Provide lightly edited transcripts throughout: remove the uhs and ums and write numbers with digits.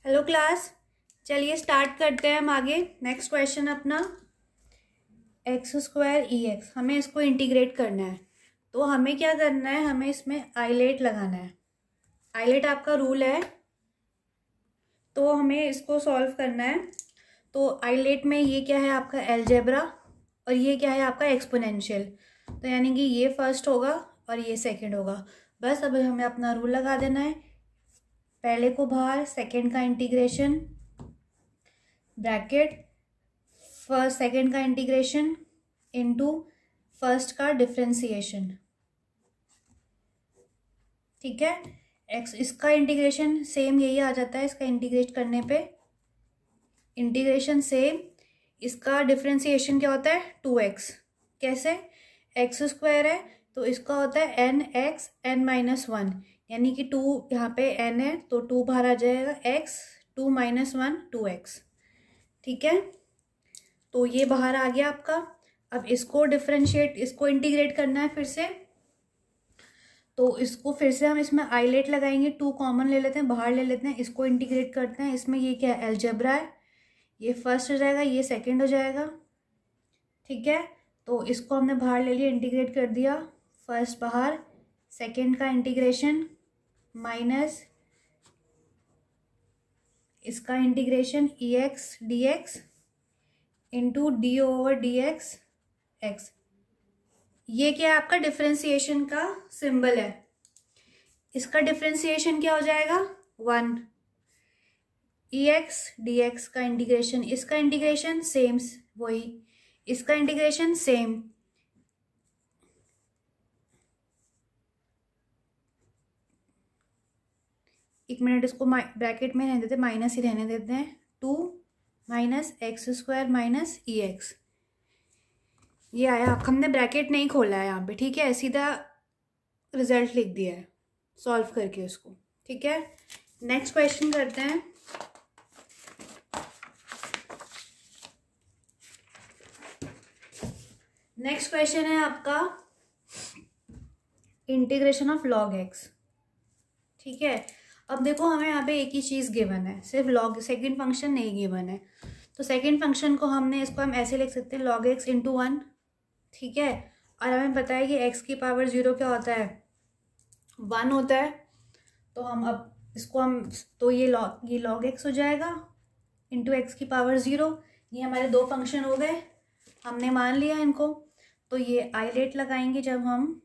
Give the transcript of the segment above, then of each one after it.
Hello class, चलिए start करते हैं हम आगे। नेक्स्ट क्वेश्चन अपना एक्स स्क्वायर ई एक्स, हमें इसको इंटीग्रेट करना है। तो हमें क्या करना है, हमें इसमें आइलेट लगाना है। आइलेट आपका रूल है, तो हमें इसको सॉल्व करना है। तो आइलेट में ये क्या है आपका अलजेब्रा, और ये क्या है आपका एक्सपोनेंशियल। तो यानी कि ये फर्स्ट होगा और ये सेकंड होगा। बस अब हमें अपना रूल लगा देना है। पहले को बाहर, सेकंड का इंटीग्रेशन ब्रैकेट, फर्स्ट सेकंड का इंटीग्रेशन इनटू फर्स्ट का डिफरेंशिएशन। ठीक है, एक्स इसका इंटीग्रेशन सेम यही आ जाता है। इसका इंटीग्रेट करने पे इंटीग्रेशन सेम, इसका डिफरेंशिएशन क्या होता है 2x। कैसे, एक्स स्क्वायर है तो इसका होता है n x n minus one, यानी कि 2 यहाँ पे n है तो 2 बाहर आ जाएगा, x 2 माइनस वन 2x। ठीक है, तो ये बाहर आ गया आपका। अब इसको डिफरेंशिएट, इसको इंटीग्रेट करना है फिर से। तो इसको फिर से हम इसमें आइलेट लगाएंगे, 2 कॉमन ले लेते हैं, बाहर ले लेते हैं, इसको इंटीग्रेट करते हैं। इसमें ये क्या है अलजेब्रा है, ये फर्स्ट हो जाएगा, ये सेकंड हो जाएगा। ठीक है, तो इसको हमने बाहर ले लिया, इंटीग्रेट कर दिया। फर्स्ट बाहर, सेकंड का इंटीग्रेशन माइनस इसका इंटीग्रेशन ई x D x into D over D x x. ये क्या है आपका डिफरेंशिएशन का सिंबल है। इसका डिफरेंशिएशन क्या हो जाएगा 1, ई एक्स डी एक्स का इंटीग्रेशन, इसका इंटीग्रेशन सेम वही, इसका इंटीग्रेशन सेम। एक मिनट, इसको ब्रैकेट में रहने देते, माइनस ही रहने देते हैं। 2 माइनस एक्स स्क्वायर माइनस ई एक्स, ये आया। हमने ब्रैकेट नहीं खोला है यहाँ पे, ठीक है, सीधा रिजल्ट लिख दिया है सॉल्व करके उसको। ठीक है, नेक्स्ट क्वेश्चन करते हैं। नेक्स्ट क्वेश्चन है आपका इंटीग्रेशन ऑफ लॉग एक्स। ठीक है, अब देखो हमें यहाँ पे एक ही चीज गिवन है, सिर्फ लॉग, सेकंड फंक्शन नहीं गिवन है। तो सेकंड फंक्शन को हमने, इसको हम ऐसे लिख सकते हैं लॉग एक्स इंटू 1। ठीक है, और हमें पता है कि एक्स की पावर 0 क्या होता है 1 होता है। तो हम अब इसको हम, तो ये लॉग एक्स हो जाएगा इंटू एक्स की पावर 0। ये हमारे 2 फंक्शन हो गए, हमने मान लिया इनको। तो ये आइलेट लगाएंगे जब हम,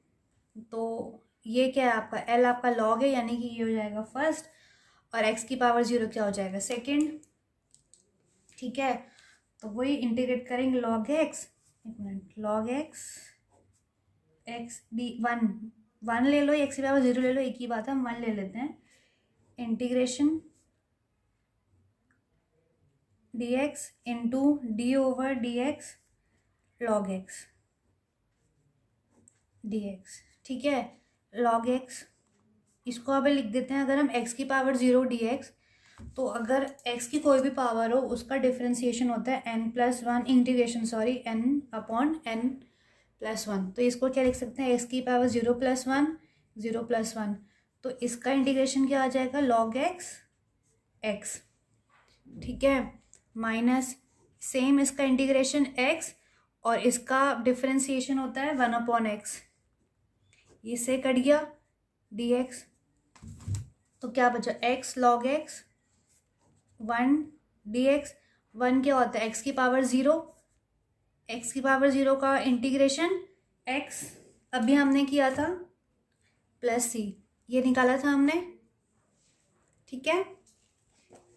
तो ये क्या है आपका एल आपका लॉग है, यानी कि ये हो जाएगा फर्स्ट, और एक्स की पावर 0 क्या हो जाएगा सेकंड। ठीक है, तो वही इंटीग्रेट करेंगे लॉग एक्स, एक minute, log x x D 1 ले लो, एक्स की पावर 0 ले लो, एक ही बात है, हम 1 ले लेते हैं। Integration D x into D over D x log x D x. ठीक है, लॉग एक्स, इसको अब लिख देते हैं। अगर हम x की पावर 0 dx, तो अगर x की कोई भी पावर हो उसका डिफरेंशिएशन होता है n+1 integration, sorry n upon n+1। तो इसको क्या लिख सकते हैं, x की पावर 0+1 0+1। तो इसका इंटीग्रेशन क्या आ जाएगा log x x। ठीक है, माइनस सेम इसका इंटीग्रेशन x, और इसका डिफरेंशिएशन होता है 1/x, इससे कट गया dx। तो क्या बचा x log x 1 dx। 1 क्या होता है x की पावर 0, x की पावर 0 का इंटीग्रेशन x, अभी हमने किया था प्लस c, ये निकाला था हमने। ठीक है,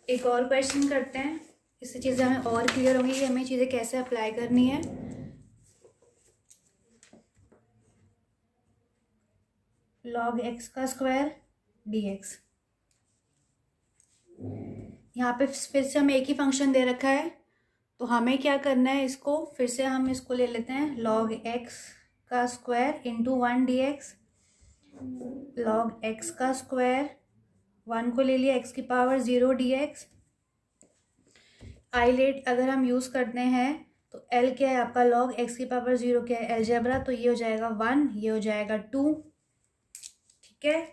एक और क्वेश्चन करते हैं, इससे चीज़ें हमें और क्लियर होंगी कि हमें चीज़ें कैसे अप्लाई करनी है। log x का स्क्वायर dx, यहाँ पे फिर से हमें एक ही फंक्शन दे रखा है, तो हमें क्या करना है, इसको फिर से हम इसको ले लेते हैं log x का square into 1 dx। log x का स्क्वायर 1 को ले लिया, x की पावर 0 dx। आइलेट अगर हम यूज़ करते हैं तो l क्या है आपका log x की पावर 0 क्या है अलजेब्रा, तो ये हो जाएगा 1, ये हो जाएगा 2। ठीक है,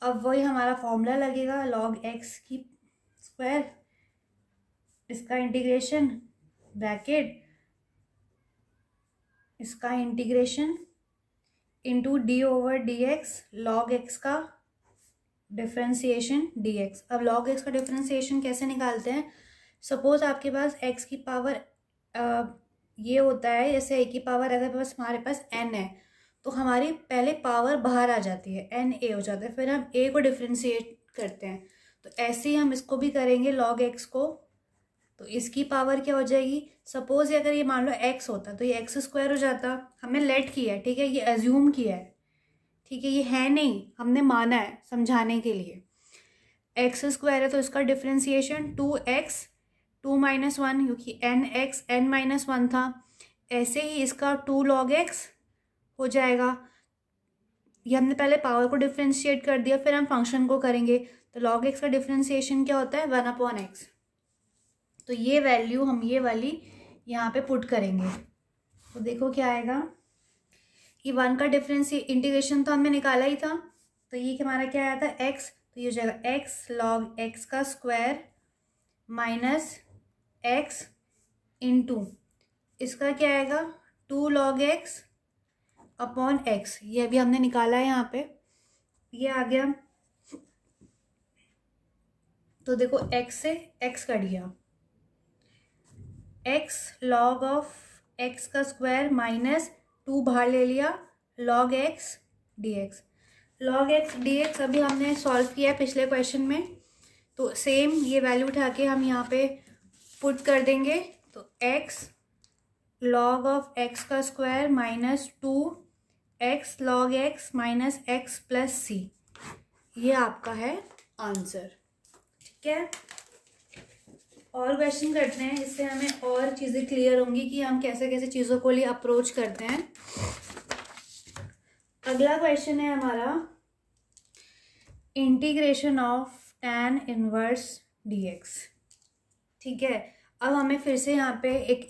अब वही हमारा फॉर्मूला लगेगा log x की स्क्वायर, इसका इंटीग्रेशन ब्रैकेट, इसका integration into D over D x log x का डिफ्रेंसिएशन डी एक्स। अब लॉग एक्स का डिफ्रेंसिएशन कैसे निकालते हैं? सपोज आपके पास एक्स की पावर ये होता है, जैसे ए की पावर अगर बस हमारे पास एन है तो हमारी पहले पावर बाहर आ जाती है, एन ए हो जाता है, फिर हम ए को डिफ्रेंशिएट करते हैं। तो ऐसे ही हम इसको भी करेंगे लॉग एक्स को। तो इसकी पावर क्या हो जाएगी? सपोज अगर ये मान लो एक्स होता तो ये एक्स स्क्वायर हो जाता। हमने लेट किया है, ठीक है, ये एज्यूम किया है, ठीक है, ये है नहीं, हमने माना है समझाने के लिए। एक्स स्क्वायर है तो इसका डिफ्रेंसिएशन 2x 2 माइनस 1, क्योंकि n(x) n माइनस 1 था। ऐसे ही इसका 2 log x हो जाएगा। ये हमने पहले पावर को डिफ्रेंशिएट कर दिया, फिर हम फंक्शन को करेंगे। तो log x का डिफ्रेंशिएशन क्या होता है? 1/x। तो ये वैल्यू हम ये वाली यहाँ पे पुट करेंगे तो देखो क्या आएगा। ये 1 का इंटीग्रेशन तो हमने निकाला ही था, तो ये हमारा क्या आया था? x, तो ये हो जाएगा x log x का स्क्वायर माइनस x इंटू इसका क्या आएगा? 2 log x अपॉन x। ये अभी हमने निकाला है यहाँ पे, ये आ गया। तो देखो x से x कट गया, x log ऑफ x का स्क्वायर माइनस 2 बाहर ले लिया log x dx। log x dx अभी हमने सॉल्व किया है पिछले क्वेश्चन में, तो सेम ये वैल्यू उठा के हम यहाँ पे पुट कर देंगे। तो x log ऑफ x का square minus 2x log x minus x plus c, ये आपका है आंसर। ठीक है, और क्वेश्चन करते हैं, इससे हमें और चीज़ें क्लियर होंगी कि हम कैसे कैसे चीज़ों को लिए अप्रोच करते हैं। अगला क्वेश्चन है हमारा integration of tan inverse dx। ठीक है, अब हमें फिर से यहाँ पे एक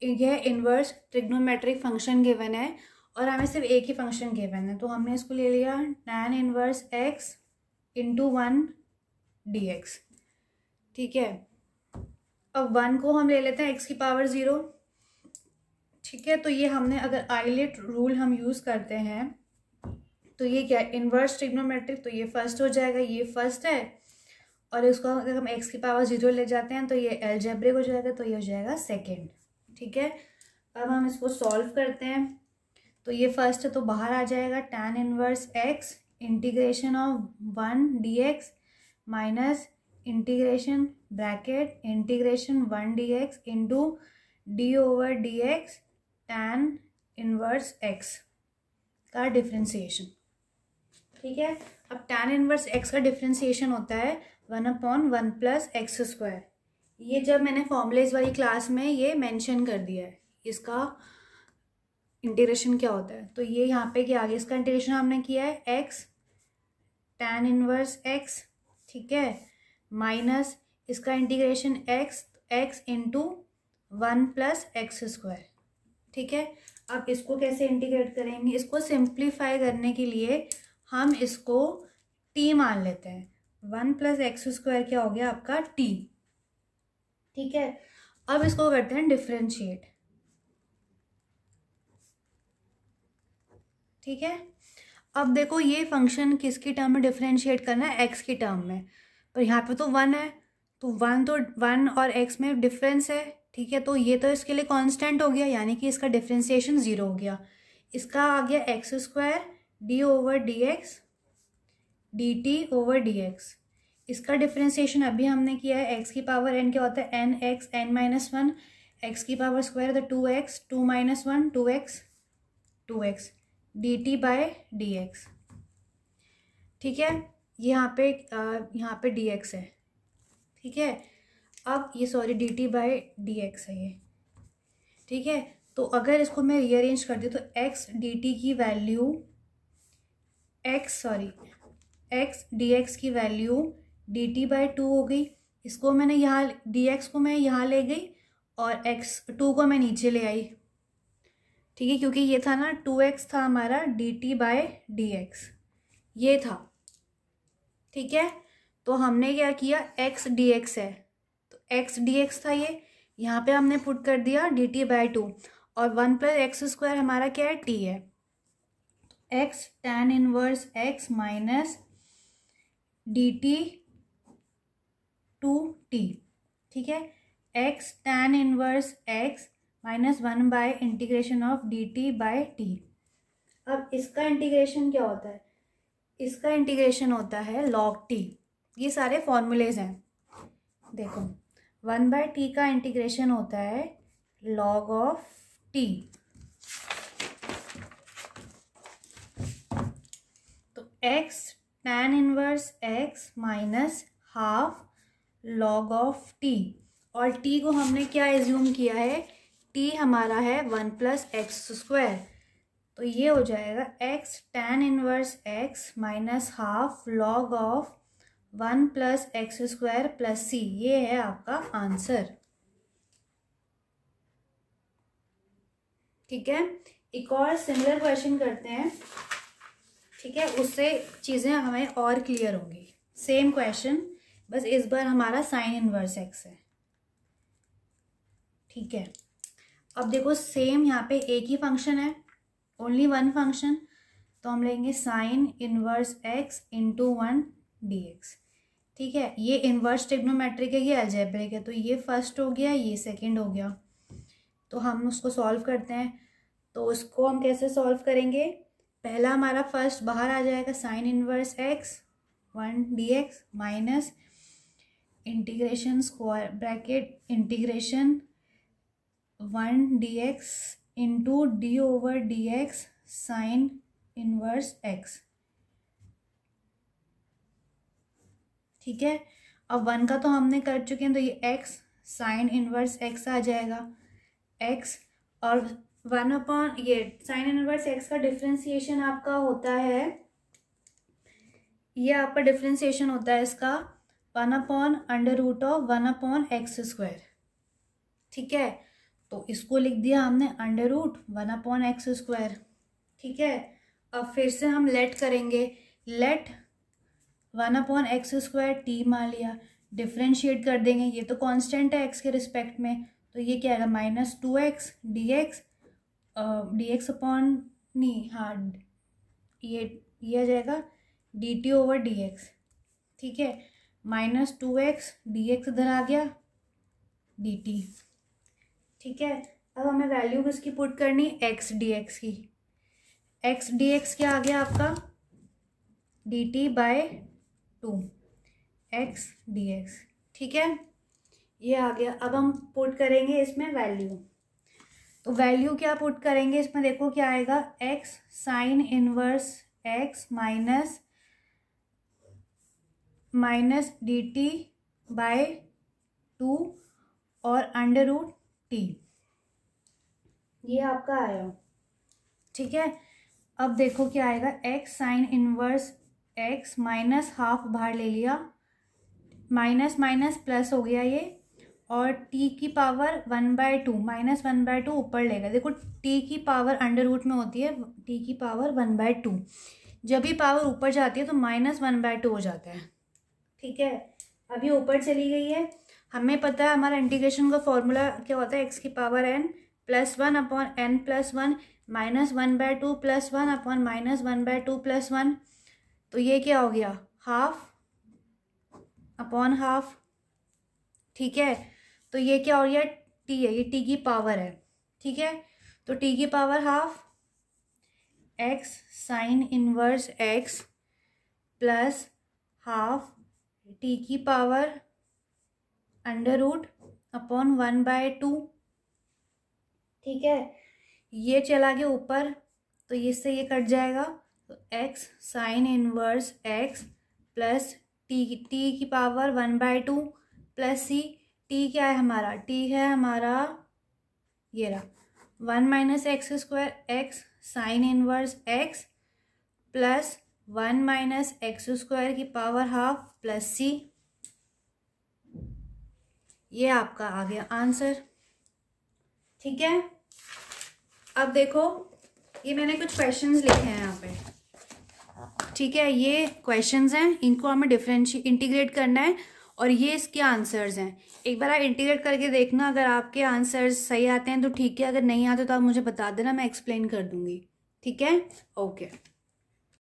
यह इनवर्स ट्रिग्नोमेट्रिक फंक्शन गिवन है और हमें सिर्फ एक ही फंक्शन गिवन है, तो हमने इसको ले लिया tan inverse x into 1 dx। ठीक है, अब 1 को हम ले लेते हैं x की पावर 0। ठीक है, तो ये हमने अगर आइलेट रूल हम यूज़ करते हैं तो ये क्या, इनवर्स ट्रिग्नोमेट्रिक, तो ये फर्स्ट हो जाएगा, ये फर्स्ट है, और इसको अगर हम x की पावर 0 ले जाते हैं तो ये एलजेब्रिक हो जाएगा, तो ये हो जाएगा सेकेंड। ठीक है, अब हम इसको सॉल्व करते हैं, तो ये फर्स्ट है तो बाहर आ जाएगा tan inverse x integration of 1 dx minus integration bracket integration 1 dx into D over D x tan inverse x का डिफ्रेंसिएशन। ठीक है, अब tan इनवर्स x का डिफ्रेंसिएशन होता है 1/1 प्लस एक्स स्क्वायर। ये जब मैंने फॉर्मूलेज वाली क्लास में ये मेंशन कर दिया है, इसका इंटीग्रेशन क्या होता है। तो ये यहाँ पे क्या आ गया, इसका इंटीग्रेशन हमने किया है x tan इनवर्स x, ठीक है, माइनस इसका integration x into 1 plus x square. ठीक है, अब इसको कैसे इंटीग्रेट करेंगे? इसको सिंप्लीफाई करने के लिए हम इसको t मान लेते हैं। 1 प्लस एक्स स्क्वायर क्या हो गया आपका? t। ठीक है, अब इसको करते हैं डिफरेंशिएट। ठीक है, अब देखो ये फंक्शन किसकी टर्म में डिफरेंशिएट करना है? x की टर्म में, पर यहाँ पे तो 1 है, तो 1 और x में डिफरेंस है। ठीक है, तो ये तो इसके लिए कांस्टेंट हो गया, यानी कि इसका डिफरेंशिएशन 0 हो गया। इसका आ गया x square D over D x D T over D x. इसका डिफरेंशिएशन अभी हमने किया है, x की पावर n क्या होता है? N x n minus 1, x की पावर स्क्वायर तो 2x 2 minus 1 2x d t by d x. ठीक है, यहाँ पे डी एक्स है। ठीक है, अब ये sorry d t by d x है ये। ठीक है, तो अगर इसको मैं रीअरेंज कर दूँ तो एक्स डी टी की वैल्यू एक्स डी एक्स की वैल्यू डी टी बाई 2 हो गई। इसको मैंने यहाँ डी एक्स को मैं यहाँ ले गई और x2 को मैं नीचे ले आई। ठीक है, क्योंकि ये था ना 2x था हमारा d t by d x, ये था। ठीक है, तो हमने क्या किया, एक्स डी एक्स है तो एक्स डी एक्स था ये, यहाँ पे हमने पुट कर दिया डी टी बाई टू, और 1+x² हमारा क्या है, टी है। X tan inverse X minus D T two T, ठीक है। X tan inverse X minus 1/इंटीग्रेशन of D T by T. अब इसका इंटीग्रेशन क्या होता है, इसका इंटीग्रेशन होता है log t। ये सारे फॉर्मूलेज हैं, देखो 1/t का इंटीग्रेशन होता है log ऑफ t। तो x tan inverse x minus half log of t, और t को हमने क्या एज्यूम किया है, t हमारा है 1+x²। तो ये हो जाएगा x tan inverse x minus half log of 1+x² plus c। ये है आपका आंसर, ठीक है। एक और सिमिलर क्वेश्चन करते हैं, ठीक है, उससे चीज़ें हमें और क्लियर होंगी। सेम क्वेश्चन, बस इस बार हमारा साइन इनवर्स x है, ठीक है। अब देखो सेम यहाँ पे एक ही फंक्शन है, ओनली वन फंक्शन, तो हम लेंगे sign inverse x into 1 dx, ठीक है। ये इनवर्स ट्रिग्नोमेट्रिक है, ये अलजेब्रिक है, तो ये फर्स्ट हो गया, ये सेकंड हो गया। तो हम उसको सॉल्व करते हैं, तो उसको हम कैसे सॉल्व करेंगे, पहला हमारा फर्स्ट बाहर आ जाएगा, sign inverse x 1 dx minus integration square bracket integration 1 dx into D over D x sign inverse x, ठीक है। अब 1 का तो हमने कर चुके हैं, तो ये x साइन इनवर्स x आ जाएगा, x और 1 ये साइन इनवर्स x का डिफ्रेंसिएशन आपका होता है, ये आपका डिफ्रेंसिएशन होता है इसका 1/√1/x², ठीक है। तो इसको लिख दिया हमने √1/x², ठीक है। अब फिर से हम लेट करेंगे, लेट 1/x² t मान लिया, डिफ्रेंशिएट कर देंगे, ये तो कांस्टेंट है x के रिस्पेक्ट में, तो ये क्या आएगा -2x dx dx अपॉन नहीं, हाँ ये आ जाएगा dt ओवर dx, ठीक है। -2x dx इधर आ गया dt, ठीक है। अब हमें वैल्यू किसकी पुट करनी, x dx की। x dx क्या आ गया आपका, dt बाय 2 x dx, ठीक है, ये आ गया। अब हम पुट करेंगे इसमें वैल्यू, तो वैल्यू क्या पुट करेंगे इसमें, देखो क्या आएगा, x sine inverse x minus D t by 2 और √t, ये आपका आया, ठीक है। अब देखो क्या आएगा, x sine inverse x minus half बाहर ले लिया, माइनस माइनस प्लस हो गया ये, और t की पावर 1/2 -1/2 ऊपर लेगा। देखो t की पावर √ में होती है, t की पावर 1/2, जब भी पावर ऊपर जाती है तो -1/2 हो जाता है, ठीक है। अभी ऊपर चली गई है, हमें पता है हमारा इंटीग्रेशन का फॉर्मूला क्या होता है, x की पावर n + 1/n + 1 -1/2 + 1/- -1/2 + 1, तो ये क्या हो गया, हाफ अपॉन हाफ, ठीक है। तो ये क्या हो गया, t है, ये t की पावर है, ठीक है। तो t की power half x sine inverse x plus half t की पावर √1/2, ठीक है। ये चला गया ऊपर, तो इससे ये कट जाएगा, तो x sine inverse x plus t की पावर 1/2 प्लस c, t क्या है हमारा, t है हमारा ये रहा 1 - x² x sine inverse x plus 1 - x² की पावर हाफ प्लस c, ये आपका आ गया आंसर, ठीक है। अब देखो ये मैंने कुछ क्वेश्चंस लिखे हैं यहाँ पे, ठीक है, ये क्वेश्चंस हैं, इनको हमें इंटीग्रेट करना है और ये इसके आंसर्स हैं। एक बार आप इंटीग्रेट करके देखना, अगर आपके आंसर्स सही आते हैं तो ठीक है, अगर नहीं आते तो आप मुझे बता देना, मैं एक्सप्लेन कर दूंगी। ठीक है, ओके।